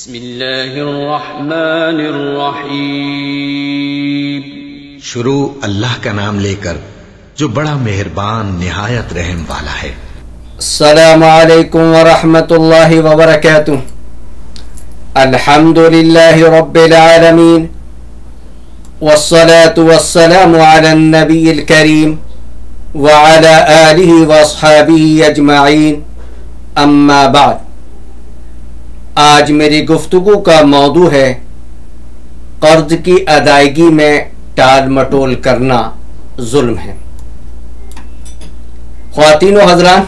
بسم اللہ الرحمن الرحیم۔ شروع اللہ کا نام لے کر جو بڑا مہربان نہایت رحم والا ہے۔ السلام علیکم ورحمۃ اللہ وبرکاتہ۔ الحمد للہ رب العالمین والصلاة والسلام علی النبی الکریم وعلی آلہ واصحابہ اجمعین، اما بعد۔ آج میری گفتگو کا موضوع ہے قرض کی ادائیگی میں ٹال مٹول کرنا ظلم ہے۔ خواتین و حضرات،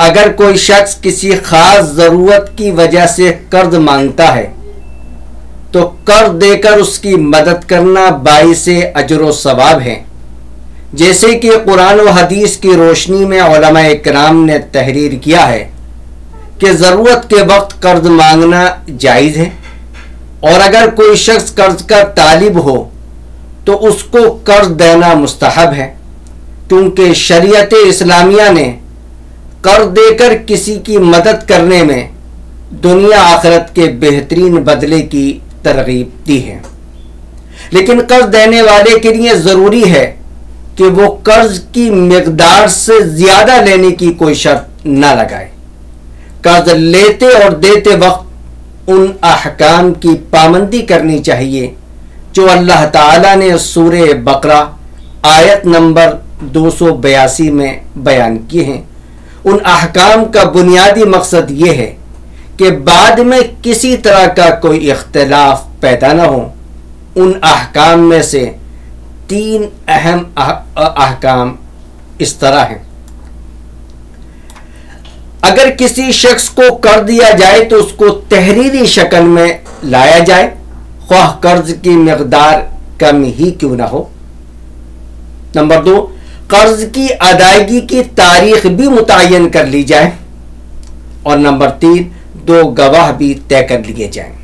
اگر کوئی شخص کسی خاص ضرورت کی وجہ سے قرض مانگتا ہے تو قرض دے کر اس کی مدد کرنا باعث اجر و ثواب ہے، جیسے کہ قرآن و حدیث کی روشنی میں علماء اکرام نے تحریر کیا ہے کہ ضرورت کے وقت قرض مانگنا جائز ہے، اور اگر کوئی شخص قرض کا طالب ہو تو اس کو قرض دینا مستحب ہے، کیونکہ شریعت اسلامیہ نے قرض دے کر کسی کی مدد کرنے میں دنیا آخرت کے بہترین بدلے کی ترغیب دی ہے۔ لیکن قرض دینے والے کے لیے ضروری ہے کہ وہ قرض کی مقدار سے زیادہ لینے کی کوئی شرط نہ لگائے۔ قرض لیتے اور دیتے وقت ان احکام کی پابندی کرنی چاہیے جو اللہ تعالیٰ نے سورہ بقرہ آیت نمبر 282 میں بیان کیے ہیں۔ ان احکام کا بنیادی مقصد یہ ہے کہ بعد میں کسی طرح کا کوئی اختلاف پیدا نہ ہو۔ ان احکام میں سے 3 اہم احکام اس طرح ہیں۔ اگر کسی شخص کو قرض دیا جائے تو اس کو تحریری شکل میں لایا جائے، خواہ قرض کی مقدار کم ہی کیوں نہ ہو۔ نمبر 2، قرض کی ادائیگی کی تاریخ بھی متعین کر لی جائے، اور نمبر 3، 2 گواہ بھی طے کر لیے جائیں۔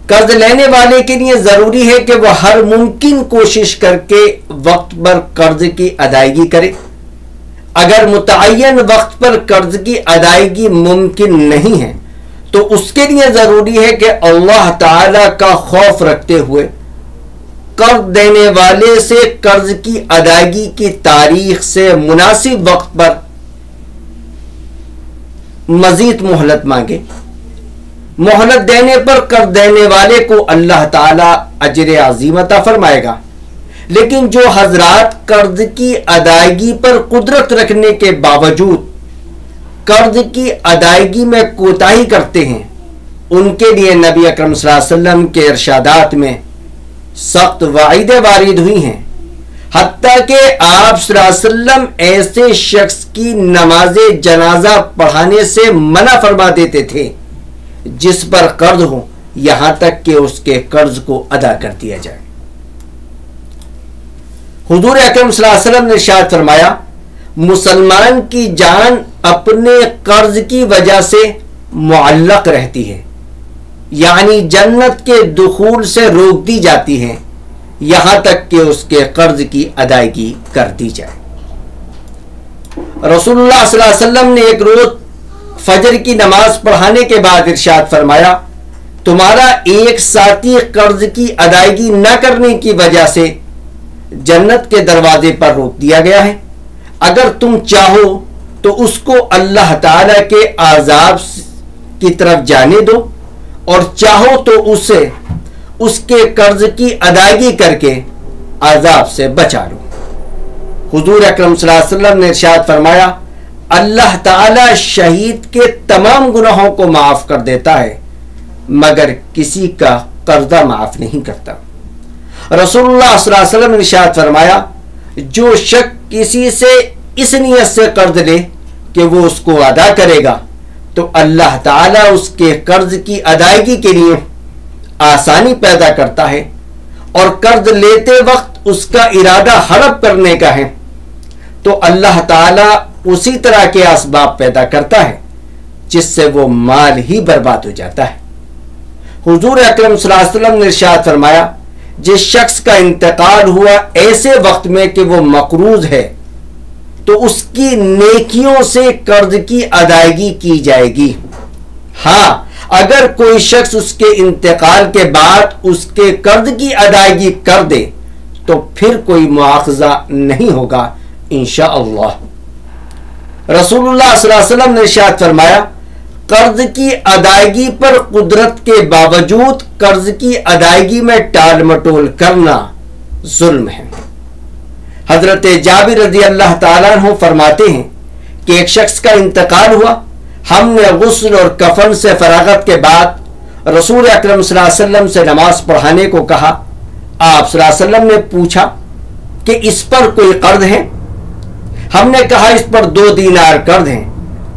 قرض لینے والے کے لیے ضروری ہے کہ وہ ہر ممکن کوشش کر کے وقت پر قرض کی ادائیگی کرے۔ اگر متعین وقت پر قرض کی ادائیگی ممکن نہیں ہے تو اس کے لیے ضروری ہے کہ اللہ تعالی کا خوف رکھتے ہوئے قرض دینے والے سے قرض کی ادائیگی کی تاریخ سے مناسب وقت پر مزید مہلت مانگے۔ مہلت دینے پر قرض دینے والے کو اللہ تعالی اجر عظیم عطا فرمائے گا، لیکن جو حضرات قرض کی ادائیگی پر قدرت رکھنے کے باوجود قرض کی ادائیگی میں کوتاہی کرتے ہیں، ان کے لیے نبی اکرم صلی اللہ علیہ وسلم کے ارشادات میں سخت وعیدیں وارد ہوئی ہیں۔ حتیٰ کہ آپ صلی اللہ علیہ وسلم ایسے شخص کی نماز جنازہ پڑھانے سے منع فرما دیتے تھے جس پر قرض ہو، یہاں تک کہ اس کے قرض کو ادا کر دیا جائے۔ حضور اکرم صلی اللہ علیہ وسلم نے ارشاد فرمایا، مسلمان کی جان اپنے قرض کی وجہ سے معلق رہتی ہے، یعنی جنت کے دخول سے روک دی جاتی ہے یہاں تک کہ اس کے قرض کی ادائیگی کر دی جائے۔ رسول اللہ صلی اللہ علیہ وسلم نے ایک روز فجر کی نماز پڑھانے کے بعد ارشاد فرمایا، تمہارا ایک ساتھی قرض کی ادائیگی نہ کرنے کی وجہ سے جنت کے دروازے پر روک دیا گیا ہے، اگر تم چاہو تو اس کو اللہ تعالی کے عذاب کی طرف جانے دو، اور چاہو تو اسے اس کے قرض کی ادائیگی کر کے عذاب سے بچا لو۔ حضور اکرم صلی اللہ علیہ وسلم نے ارشاد فرمایا، اللہ تعالی شہید کے تمام گناہوں کو معاف کر دیتا ہے مگر کسی کا قرضہ معاف نہیں کرتا۔ رسول اللہ صلی اللہ علیہ وسلم نے ارشاد فرمایا، جو شخص کسی سے اس نیت سے قرض لے کہ وہ اس کو ادا کرے گا تو اللہ تعالیٰ اس کے قرض کی ادائیگی کے لیے آسانی پیدا کرتا ہے، اور قرض لیتے وقت اس کا ارادہ ہڑپ کرنے کا ہے تو اللہ تعالیٰ اسی طرح کے اسباب پیدا کرتا ہے جس سے وہ مال ہی برباد ہو جاتا ہے۔ حضور اکرم صلی اللہ علیہ وسلم نے ارشاد فرمایا، جس شخص کا انتقال ہوا ایسے وقت میں کہ وہ مقروض ہے تو اس کی نیکیوں سے قرض کی ادائیگی کی جائے گی، ہاں اگر کوئی شخص اس کے انتقال کے بعد اس کے قرض کی ادائیگی کر دے تو پھر کوئی مواخذہ نہیں ہوگا انشاءاللہ۔ رسول اللہ صلی اللہ علیہ وسلم نے ارشاد فرمایا، قرض کی ادائیگی پر قدرت کے باوجود قرض کی ادائیگی میں ٹال مٹول کرنا ظلم ہے۔ حضرت جابر رضی اللہ تعالیٰ عنہ فرماتے ہیں کہ ایک شخص کا انتقال ہوا، ہم نے غسل اور کفن سے فراغت کے بعد رسول اکرم صلی اللہ علیہ وسلم سے نماز پڑھانے کو کہا۔ آپ صلی اللہ علیہ وسلم نے پوچھا کہ اس پر کوئی قرض ہے؟ ہم نے کہا اس پر 2 دینار قرض ہیں۔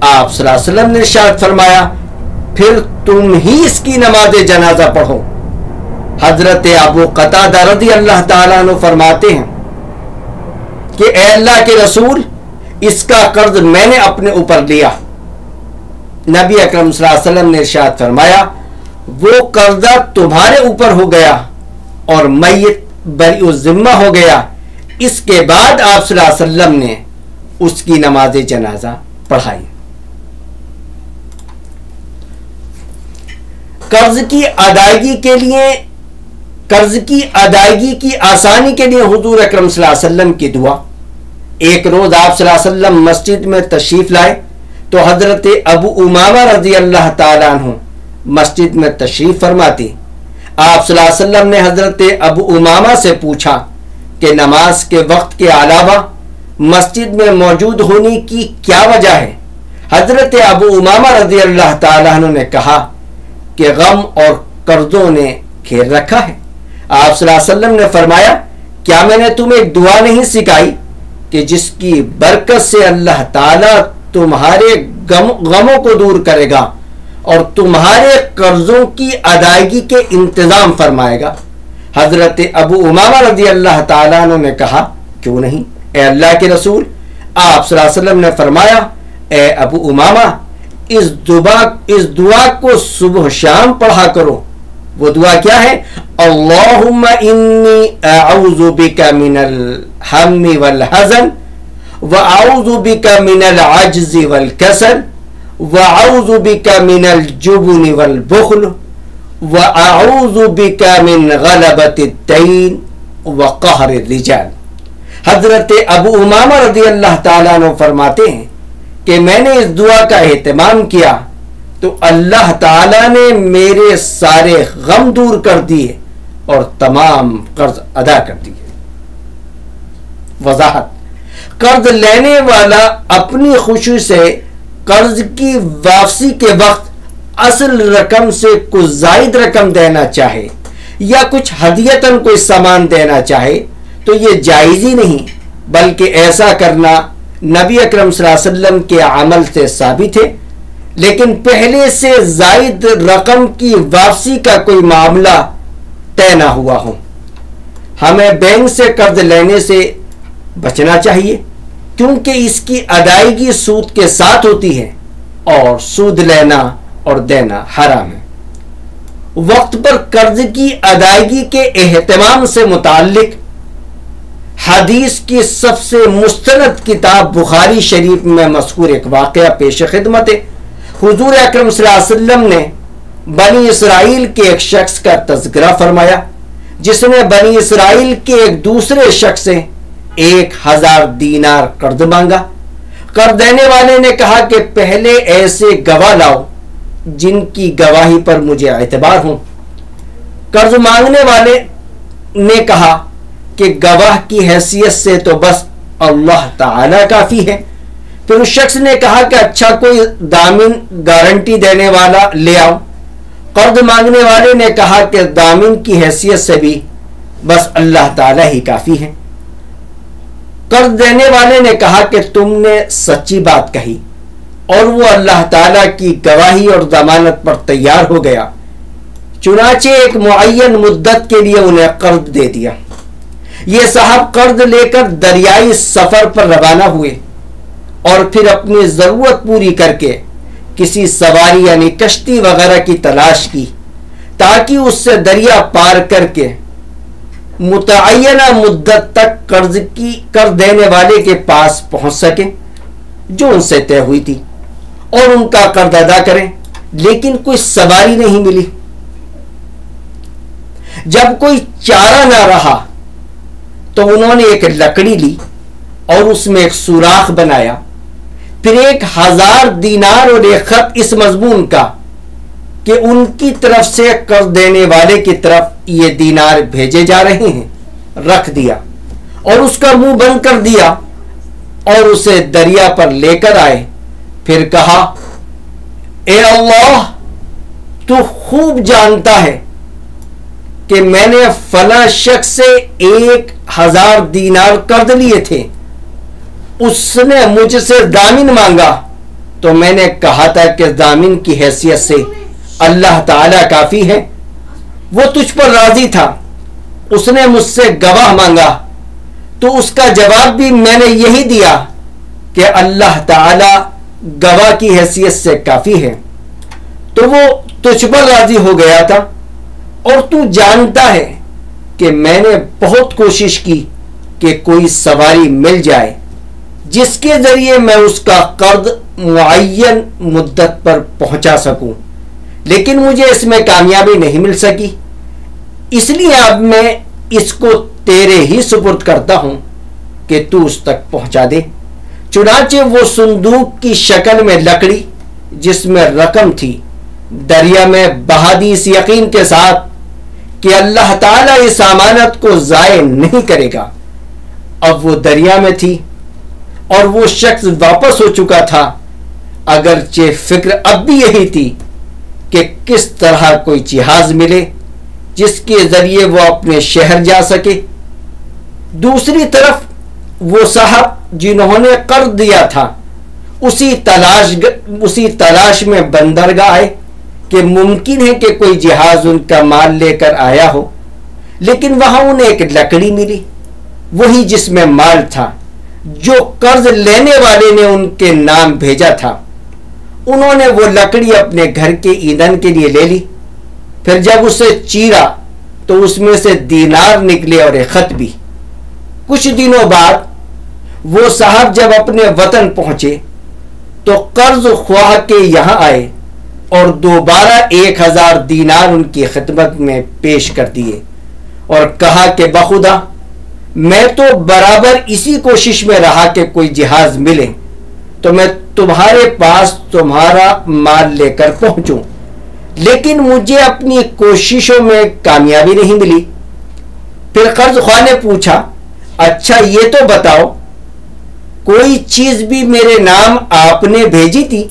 آپ صلی اللہ علیہ وسلم نے ارشاد فرمایا، پھر تم ہی اس کی نماز جنازہ پڑھو۔ حضرت ابو قتادہ رضی اللہ تعالیٰ عنہ فرماتے ہیں کہ اے اللہ کے رسول، اس کا قرض میں نے اپنے اوپر لیا۔ نبی اکرم صلی اللہ علیہ وسلم نے ارشاد فرمایا، وہ قرضہ تمہارے اوپر ہو گیا اور میت بری الذمہ ہو گیا۔ اس کے بعد آپ صلی اللہ علیہ وسلم نے اس کی نماز جنازہ پڑھائی۔ قرض کی ادائیگی کی آسانی کے لیے حضور اکرم صلی اللہ علیہ وسلم کی دعا۔ ایک روز آپ صلی اللہ علیہ وسلم مسجد میں تشریف لائے تو حضرت ابو امامہ رضی اللہ تعالیٰ عنہ مسجد میں تشریف فرماتے۔ آپ صلی اللہ علیہ وسلم نے حضرت ابو امامہ سے پوچھا کہ نماز کے وقت کے علاوہ مسجد میں موجود ہونے کی کیا وجہ ہے؟ حضرت ابو امامہ رضی اللہ تعالیٰ عنہ نے کہا کہ غم اور قرضوں نے گھیر رکھا ہے۔ آپ صلی اللہ علیہ وسلم نے فرمایا، کیا میں نے تمہیں ایک دعا نہیں سکھائی کہ جس کی برکت سے اللہ تعالیٰ تمہارے غموں کو دور کرے گا اور تمہارے قرضوں کی ادائیگی کے انتظام فرمائے گا؟ حضرت ابو امامہ رضی اللہ تعالیٰ عنہ نے کہا، کیوں نہیں اے اللہ کے رسول۔ آپ صلی اللہ علیہ وسلم نے فرمایا، اے ابو امامہ، اس دعا کو صبح شام پڑھا کرو۔ وہ دعا کیا ہے؟ اللہم انی اعوذ بک من الہم والحزن واعوذ بک من العجز والکسل واعوذ بک من الجبن والبخل واعوذ بک من غلبۃ الدین وقہر الرجال۔ حضرت ابو امامہ رضی اللہ تعالیٰ عنہ فرماتے ہیں کہ میں نے اس دعا کا اہتمام کیا تو اللہ تعالیٰ نے میرے سارے غم دور کر دیے اور تمام قرض ادا کر دیے۔ وضاحت: قرض لینے والا اپنی خوشی سے قرض کی واپسی کے وقت اصل رقم سے کچھ زائد رقم دینا چاہے یا کچھ ہدیتاً کوئی سامان دینا چاہے تو یہ جائز ہی نہیں، بلکہ ایسا کرنا نبی اکرم صلی اللہ علیہ وسلم کے عمل سے ثابت ہے۔ لیکن پہلے سے زائد رقم کی واپسی کا کوئی معاملہ طے نہ ہوا ہو، ہمیں بینک سے قرض لینے سے بچنا چاہیے، کیونکہ اس کی ادائیگی سود کے ساتھ ہوتی ہے اور سود لینا اور دینا حرام ہے۔ وقت پر قرض کی ادائیگی کے اہتمام سے متعلق حدیث کی سب سے مستند کتاب بخاری شریف میں مذکور ایک واقعہ پیش خدمت ہے۔ حضور اکرم صلی اللہ علیہ وسلم نے بنی اسرائیل کے ایک شخص کا تذکرہ فرمایا جس نے بنی اسرائیل کے ایک دوسرے شخص سے 1000 دینار قرض مانگا۔ قرض دینے والے نے کہا کہ پہلے ایسے گواہ لاؤ جن کی گواہی پر مجھے اعتبار ہو۔ قرض مانگنے والے نے کہا کہ گواہ کی حیثیت سے تو بس اللہ تعالی کافی ہے۔ پھر اس شخص نے کہا کہ اچھا کوئی ضامن گارنٹی دینے والا لے آؤ۔ قرض مانگنے والے نے کہا کہ ضامن کی حیثیت سے بھی بس اللہ تعالی ہی کافی ہے۔ قرض دینے والے نے کہا کہ تم نے سچی بات کہی، اور وہ اللہ تعالی کی گواہی اور ضمانت پر تیار ہو گیا۔ چنانچہ ایک معین مدت کے لیے انہیں قرض دے دیا۔ یہ صاحب قرض لے کر دریائی سفر پر روانہ ہوئے اور پھر اپنی ضرورت پوری کر کے کسی سواری یعنی کشتی وغیرہ کی تلاش کی تاکہ اس سے دریا پار کر کے متعینہ مدت تک قرض دینے والے کے پاس پہنچ سکیں جو ان سے طے ہوئی تھی اور ان کا قرض ادا کریں۔ لیکن کوئی سواری نہیں ملی۔ جب کوئی چارہ نہ رہا تو انہوں نے ایک لکڑی لی اور اس میں ایک سوراخ بنایا، پھر 1000 دینار اور ایک خط اس مضمون کا کہ ان کی طرف سے قرض دینے والے کی طرف یہ دینار بھیجے جا رہے ہیں رکھ دیا، اور اس کا منہ بند کر دیا اور اسے دریا پر لے کر آئے۔ پھر کہا، اے اللہ، تو خوب جانتا ہے کہ میں نے فلاں شخص سے 1000 دینار قرض لیے تھے، اس نے مجھ سے ضامن مانگا تو میں نے کہا تھا کہ ضامن کی حیثیت سے اللہ تعالیٰ کافی ہے، وہ تجھ پر راضی تھا، اس نے مجھ سے گواہ مانگا تو اس کا جواب بھی میں نے یہی دیا کہ اللہ تعالیٰ گواہ کی حیثیت سے کافی ہے، تو وہ تجھ پر راضی ہو گیا تھا، اور تو جانتا ہے کہ میں نے بہت کوشش کی کہ کوئی سواری مل جائے جس کے ذریعے میں اس کا قرض معین مدت پر پہنچا سکوں، لیکن مجھے اس میں کامیابی نہیں مل سکی، اس لیے اب میں اس کو تیرے ہی سپرد کرتا ہوں کہ تو اس تک پہنچا دے۔ چنانچہ وہ صندوق کی شکل میں لکڑی جس میں رقم تھی دریا میں بہا دی، اس یقین کے ساتھ کہ اللہ تعالیٰ اس امانت کو ضائع نہیں کرے گا۔ اب وہ دریا میں تھی اور وہ شخص واپس ہو چکا تھا، اگرچہ فکر اب بھی یہی تھی کہ کس طرح کوئی جہاز ملے جس کے ذریعے وہ اپنے شہر جا سکے۔ دوسری طرف وہ صاحب جنہوں نے قرض دیا تھا اسی تلاش میں بندرگاہ آئے کہ ممکن ہے کہ کوئی جہاز ان کا مال لے کر آیا ہو، لیکن وہاں انہیں ایک لکڑی ملی، وہی جس میں مال تھا جو قرض لینے والے نے ان کے نام بھیجا تھا۔ انہوں نے وہ لکڑی اپنے گھر کے ایندھن کے لیے لے لی، پھر جب اسے چیرا تو اس میں سے دینار نکلے اور ایک خط بھی۔ کچھ دنوں بعد وہ صاحب جب اپنے وطن پہنچے تو قرض خواہ کے یہاں آئے اور دوبارہ 1000 دینار ان کی خدمت میں پیش کر دیے اور کہا کہ بخدا میں تو برابر اسی کوشش میں رہا کہ کوئی جہاز ملے تو میں تمہارے پاس تمہارا مال لے کر پہنچوں، لیکن مجھے اپنی کوششوں میں کامیابی نہیں ملی۔ پھر قرض خواہ نے پوچھا، اچھا یہ تو بتاؤ کوئی چیز بھی میرے نام آپ نے بھیجی تھی؟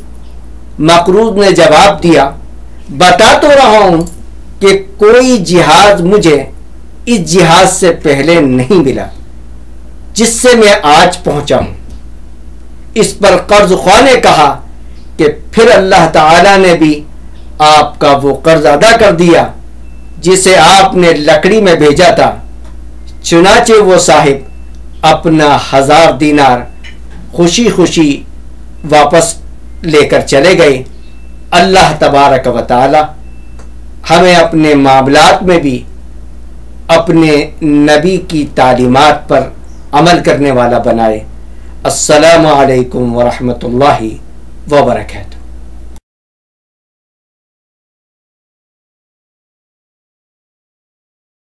مقروض نے جواب دیا، بتا تو رہا ہوں کہ کوئی جہاز مجھے اس جہاز سے پہلے نہیں ملا جس سے میں آج پہنچا ہوں۔ اس پر قرض خواہ نے کہا کہ پھر اللہ تعالیٰ نے بھی آپ کا وہ قرض ادا کر دیا جسے آپ نے لکڑی میں بھیجا تھا۔ چنانچہ وہ صاحب اپنا 1000 دینار خوشی خوشی واپس لے کر چلے گئے۔ اللہ تبارک و تعالی ہمیں اپنے معاملات میں بھی اپنے نبی کی تعلیمات پر عمل کرنے والا بنائے۔ السلام علیکم ورحمۃ اللہ وبرکاتہ۔